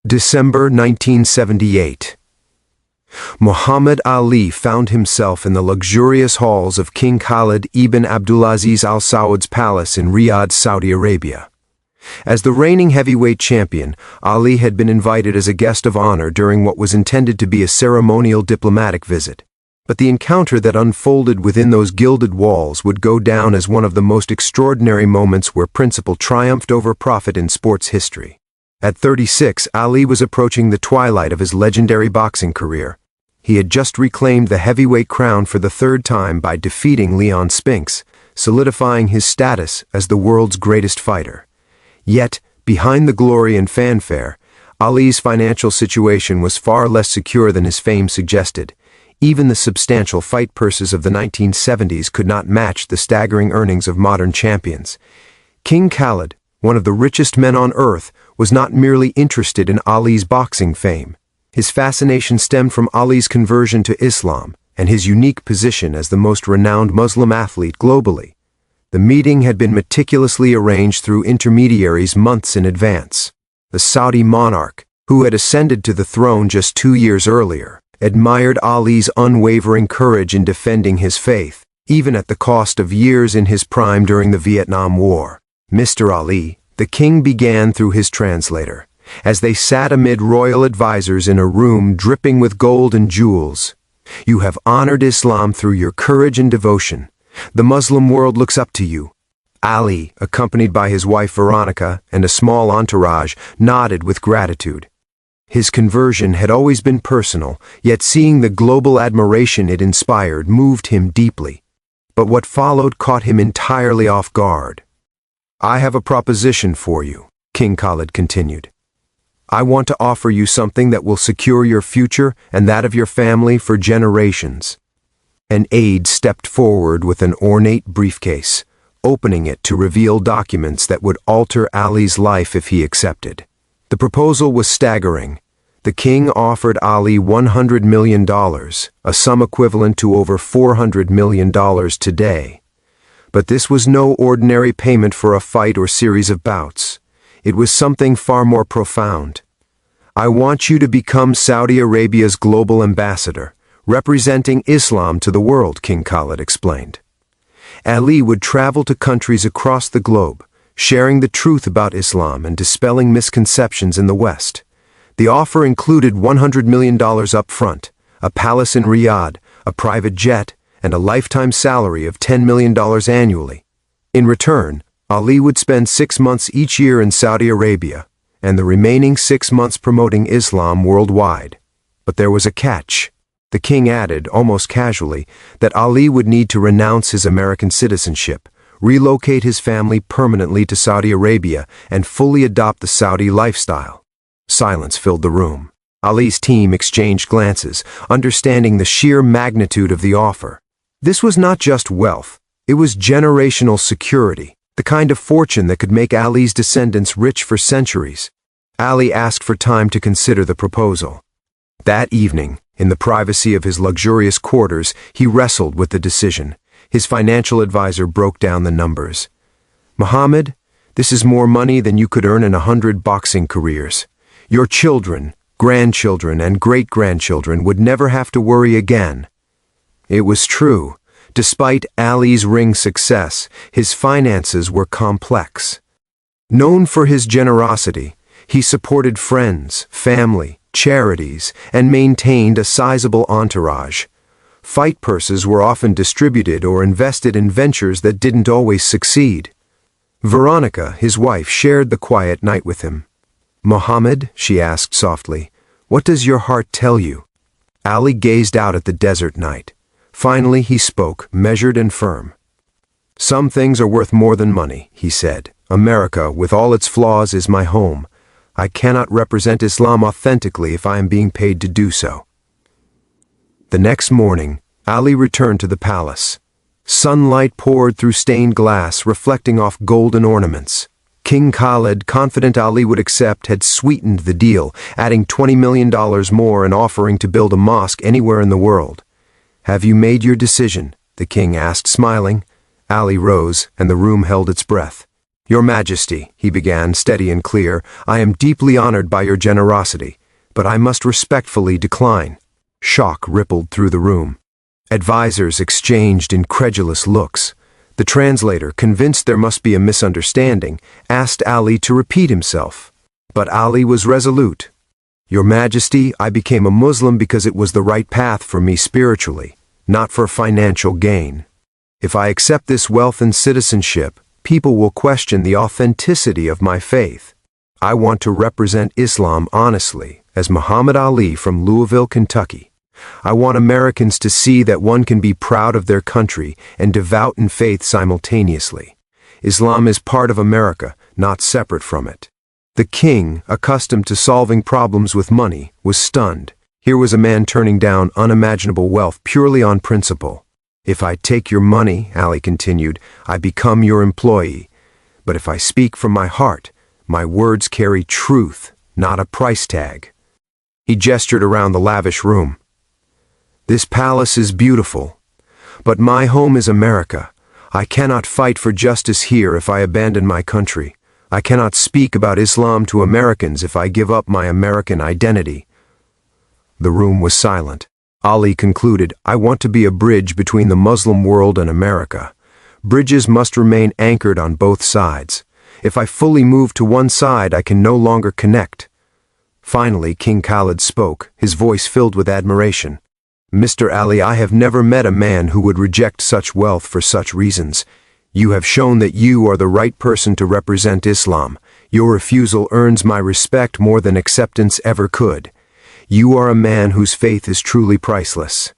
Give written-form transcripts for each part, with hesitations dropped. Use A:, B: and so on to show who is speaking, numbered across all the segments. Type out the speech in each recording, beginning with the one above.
A: December 1978. Muhammad Ali found himself in the luxurious halls of King Khaled ibn Abdulaziz Al Saud's palace in Riyadh, Saudi Arabia. As the reigning heavyweight champion, Ali had been invited as a guest of honor during what was intended to be a ceremonial diplomatic visit. But the encounter that unfolded within those gilded walls would go down as one of the most extraordinary moments where principle triumphed over profit in sports history. At 36, Ali was approaching the twilight of his legendary boxing career. He had just reclaimed the heavyweight crown for the third time by defeating Leon Spinks, solidifying his status as the world's greatest fighter. Yet, behind the glory and fanfare, Ali's financial situation was far less secure than his fame suggested. Even the substantial fight purses of the 1970s could not match the staggering earnings of modern champions. King Khaled, one of the richest men on earth, was not merely interested in Ali's boxing fame. His fascination stemmed from Ali's conversion to Islam and his unique position as the most renowned Muslim athlete globally. The meeting had been meticulously arranged through intermediaries months in advance. The Saudi monarch, who had ascended to the throne just 2 years earlier, admired Ali's unwavering courage in defending his faith, even at the cost of years in his prime during the Vietnam War. "Mr. Ali," the king began through his translator, as they sat amid royal advisors in a room dripping with gold and jewels. "You have honored Islam through your courage and devotion. The Muslim world looks up to you." Ali, accompanied by his wife Veronica and a small entourage, nodded with gratitude. His conversion had always been personal, yet seeing the global admiration it inspired moved him deeply. But what followed caught him entirely off guard. "I have a proposition for you," King Khaled continued. "I want to offer you something that will secure your future and that of your family for generations." An aide stepped forward with an ornate briefcase, opening it to reveal documents that would alter Ali's life if he accepted. The proposal was staggering. The king offered Ali $100 million, a sum equivalent to over $400 million today. But this was no ordinary payment for a fight or series of bouts. It was something far more profound. "I want you to become Saudi Arabia's global ambassador, representing Islam to the world," King Khaled explained. Ali would travel to countries across the globe, sharing the truth about Islam and dispelling misconceptions in the West. The offer included $100 million up front, a palace in Riyadh, a private jet, and a lifetime salary of $10 million annually. In return, Ali would spend 6 months each year in Saudi Arabia, and the remaining 6 months promoting Islam worldwide. But there was a catch. The king added, almost casually, that Ali would need to renounce his American citizenship, relocate his family permanently to Saudi Arabia, and fully adopt the Saudi lifestyle. Silence filled the room. Ali's team exchanged glances, understanding the sheer magnitude of the offer. This was not just wealth, it was generational security, the kind of fortune that could make Ali's descendants rich for centuries. Ali asked for time to consider the proposal. That evening, in the privacy of his luxurious quarters, he wrestled with the decision. His financial advisor broke down the numbers. "Muhammad, this is more money than you could earn in 100 boxing careers. Your children, grandchildren, and great-grandchildren would never have to worry again." It was true. Despite Ali's ring success, his finances were complex. Known for his generosity, he supported friends, family, charities, and maintained a sizable entourage. Fight purses were often distributed or invested in ventures that didn't always succeed. Veronica, his wife, shared the quiet night with him. "Muhammad," she asked softly, "what does your heart tell you?" Ali gazed out at the desert night. Finally he spoke, measured and firm. "Some things are worth more than money," he said. "America, with all its flaws, is my home. I cannot represent Islam authentically if I am being paid to do so." The next morning, Ali returned to the palace. Sunlight poured through stained glass, reflecting off golden ornaments. King Khaled, confident Ali would accept, had sweetened the deal, adding $20 million more and offering to build a mosque anywhere in the world. "Have you made your decision?" the king asked, smiling. Ali rose, and the room held its breath. "Your Majesty," he began, steady and clear, "I am deeply honored by your generosity, but I must respectfully decline." Shock rippled through the room. Advisors exchanged incredulous looks. The translator, convinced there must be a misunderstanding, asked Ali to repeat himself. But Ali was resolute. "Your Majesty, I became a Muslim because it was the right path for me spiritually, not for financial gain. If I accept this wealth and citizenship, people will question the authenticity of my faith. I want to represent Islam honestly, as Muhammad Ali from Louisville, Kentucky. I want Americans to see that one can be proud of their country and devout in faith simultaneously. Islam is part of America, not separate from it." The king, accustomed to solving problems with money, was stunned. Here was a man turning down unimaginable wealth purely on principle. "If I take your money," Ali continued, "I become your employee. But if I speak from my heart, my words carry truth, not a price tag." He gestured around the lavish room. "This palace is beautiful, but my home is America. I cannot fight for justice here if I abandon my country. I cannot speak about Islam to Americans if I give up my American identity." The room was silent. Ali concluded, "I want to be a bridge between the Muslim world and America. Bridges must remain anchored on both sides. If I fully move to one side, I can no longer connect." Finally, King Khaled spoke, his voice filled with admiration. "Mr. Ali, I have never met a man who would reject such wealth for such reasons. You have shown that you are the right person to represent Islam. Your refusal earns my respect more than acceptance ever could. You are a man whose faith is truly priceless."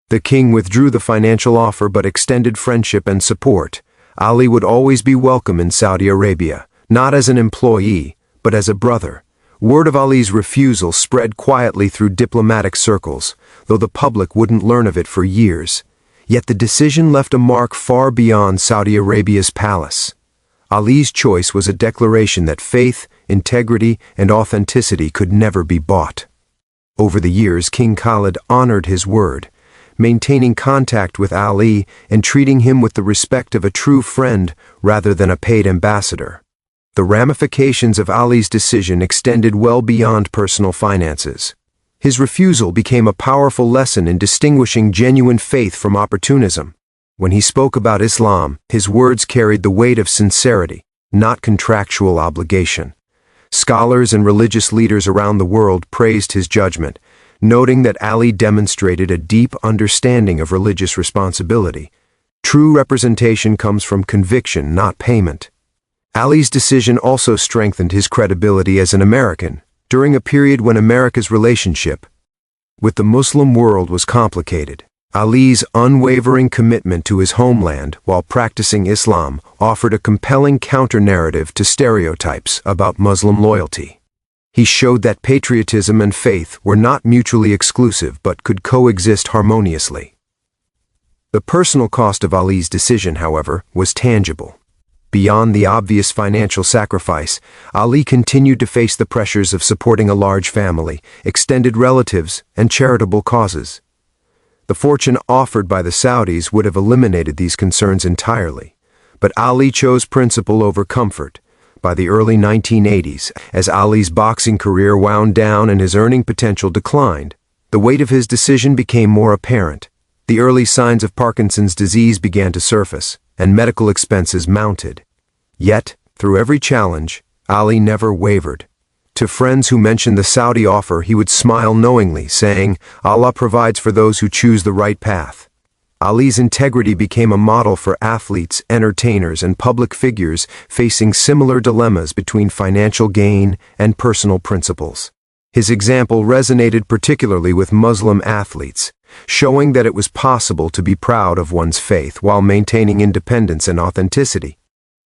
A: The king withdrew the financial offer but extended friendship and support. Ali would always be welcome in Saudi Arabia, not as an employee, but as a brother. Word of Ali's refusal spread quietly through diplomatic circles, though the public wouldn't learn of it for years. Yet the decision left a mark far beyond Saudi Arabia's palace. Ali's choice was a declaration that faith, integrity, and authenticity could never be bought. Over the years, King Khaled honored his word, maintaining contact with Ali and treating him with the respect of a true friend rather than a paid ambassador. The ramifications of Ali's decision extended well beyond personal finances. His refusal became a powerful lesson in distinguishing genuine faith from opportunism. When he spoke about Islam, his words carried the weight of sincerity, not contractual obligation. Scholars and religious leaders around the world praised his judgment, noting that Ali demonstrated a deep understanding of religious responsibility. True representation comes from conviction, not payment. Ali's decision also strengthened his credibility as an American, during a period when America's relationship with the Muslim world was complicated. Ali's unwavering commitment to his homeland while practicing Islam offered a compelling counter-narrative to stereotypes about Muslim loyalty. He showed that patriotism and faith were not mutually exclusive but could coexist harmoniously. The personal cost of Ali's decision, however, was tangible. Beyond the obvious financial sacrifice, Ali continued to face the pressures of supporting a large family, extended relatives, and charitable causes. The fortune offered by the Saudis would have eliminated these concerns entirely, but Ali chose principle over comfort. By the early 1980s, as Ali's boxing career wound down and his earning potential declined, the weight of his decision became more apparent. The early signs of Parkinson's disease began to surface, and medical expenses mounted. Yet, through every challenge, Ali never wavered. To friends who mentioned the Saudi offer, he would smile knowingly, saying, "Allah provides for those who choose the right path." Ali's integrity became a model for athletes, entertainers, and public figures facing similar dilemmas between financial gain and personal principles. His example resonated particularly with Muslim athletes, showing that it was possible to be proud of one's faith while maintaining independence and authenticity.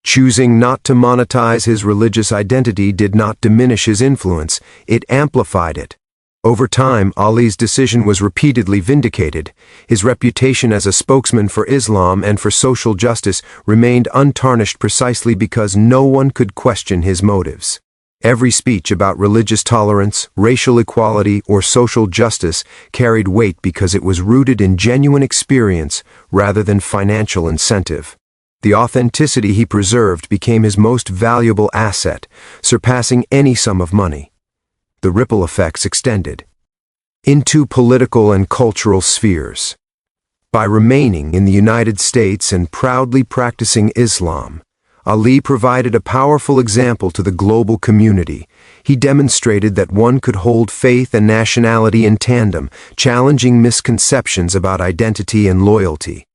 A: Choosing not to monetize his religious identity did not diminish his influence, it amplified it. Over time, Ali's decision was repeatedly vindicated. His reputation as a spokesman for Islam and for social justice remained untarnished precisely because no one could question his motives. Every speech about religious tolerance, racial equality, or social justice carried weight because it was rooted in genuine experience rather than financial incentive. The authenticity he preserved became his most valuable asset, surpassing any sum of money. The ripple effects extended into political and cultural spheres. By remaining in the United States and proudly practicing Islam, Ali provided a powerful example to the global community. He demonstrated that one could hold faith and nationality in tandem, challenging misconceptions about identity and loyalty.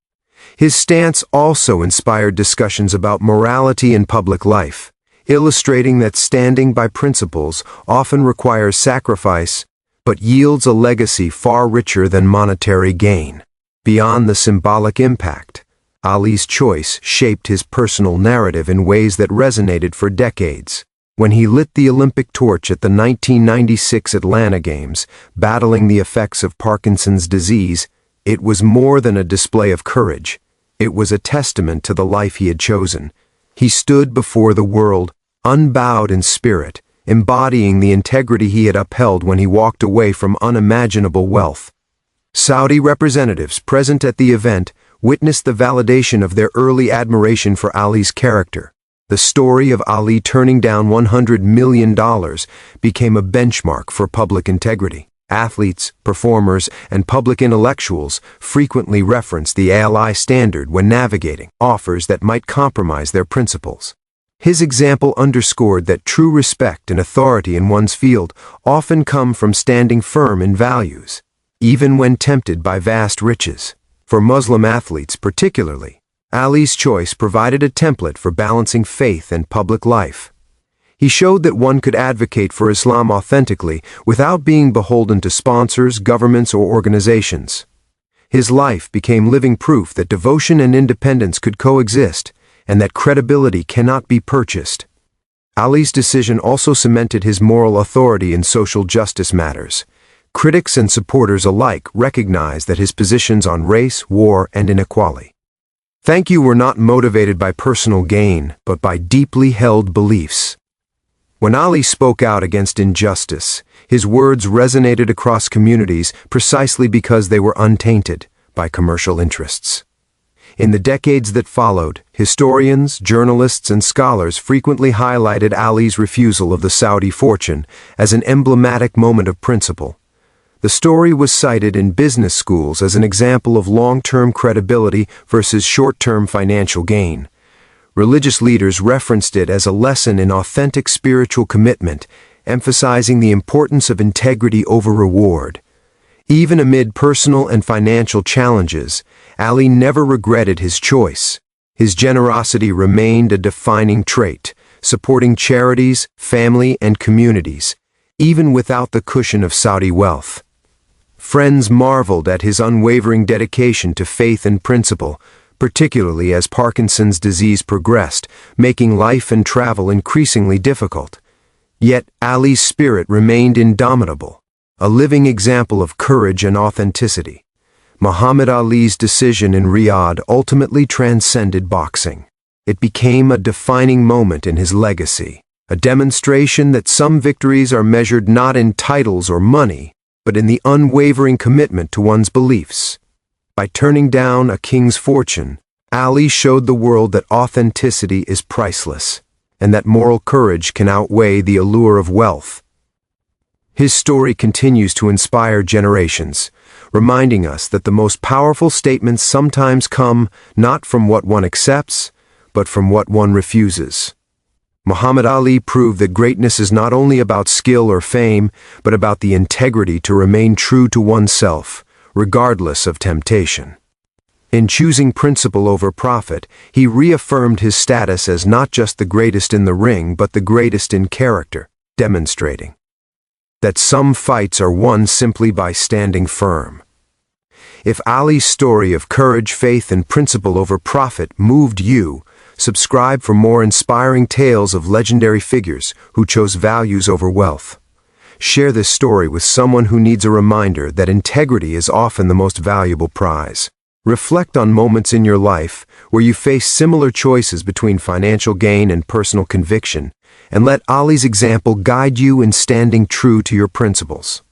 A: His stance also inspired discussions about morality in public life, illustrating that standing by principles often requires sacrifice, but yields a legacy far richer than monetary gain. Beyond the symbolic impact, Ali's choice shaped his personal narrative in ways that resonated for decades. When he lit the Olympic torch at the 1996 Atlanta Games, battling the effects of Parkinson's disease, it was more than a display of courage. It was a testament to the life he had chosen. He stood before the world, unbowed in spirit, embodying the integrity he had upheld when he walked away from unimaginable wealth. Saudi representatives present at the event witnessed the validation of their early admiration for Ali's character. The story of Ali turning down $100 million became a benchmark for public integrity. Athletes, performers, and public intellectuals frequently reference the Ali standard when navigating offers that might compromise their principles. His example underscored that true respect and authority in one's field often come from standing firm in values, even when tempted by vast riches. For Muslim athletes particularly, Ali's choice provided a template for balancing faith and public life. He showed that one could advocate for Islam authentically without being beholden to sponsors, governments, or organizations. His life became living proof that devotion and independence could coexist, and that credibility cannot be purchased. Ali's decision also cemented his moral authority in social justice matters. Critics and supporters alike recognized that his positions on race, war, and inequality were not motivated by personal gain, but by deeply held beliefs. When Ali spoke out against injustice, his words resonated across communities precisely because they were untainted by commercial interests. In the decades that followed, historians, journalists, and scholars frequently highlighted Ali's refusal of the Saudi fortune as an emblematic moment of principle. The story was cited in business schools as an example of long-term credibility versus short-term financial gain. Religious leaders referenced it as a lesson in authentic spiritual commitment, emphasizing the importance of integrity over reward. Even amid personal and financial challenges, Ali never regretted his choice. His generosity remained a defining trait, supporting charities, family, and communities, even without the cushion of Saudi wealth. Friends marveled at his unwavering dedication to faith and principle, particularly as Parkinson's disease progressed, making life and travel increasingly difficult. Yet Ali's spirit remained indomitable, a living example of courage and authenticity. Muhammad Ali's decision in Riyadh ultimately transcended boxing. It became a defining moment in his legacy, a demonstration that some victories are measured not in titles or money, but in the unwavering commitment to one's beliefs. By turning down a king's fortune, Ali showed the world that authenticity is priceless, and that moral courage can outweigh the allure of wealth. His story continues to inspire generations, reminding us that the most powerful statements sometimes come not from what one accepts, but from what one refuses. Muhammad Ali proved that greatness is not only about skill or fame, but about the integrity to remain true to oneself, regardless of temptation. In choosing principle over profit, he reaffirmed his status as not just the greatest in the ring, but the greatest in character, demonstrating that some fights are won simply by standing firm. If Ali's story of courage, faith, and principle over profit moved you, subscribe for more inspiring tales of legendary figures who chose values over wealth. Share this story with someone who needs a reminder that integrity is often the most valuable prize. Reflect on moments in your life where you faced similar choices between financial gain and personal conviction, and let Ali's example guide you in standing true to your principles.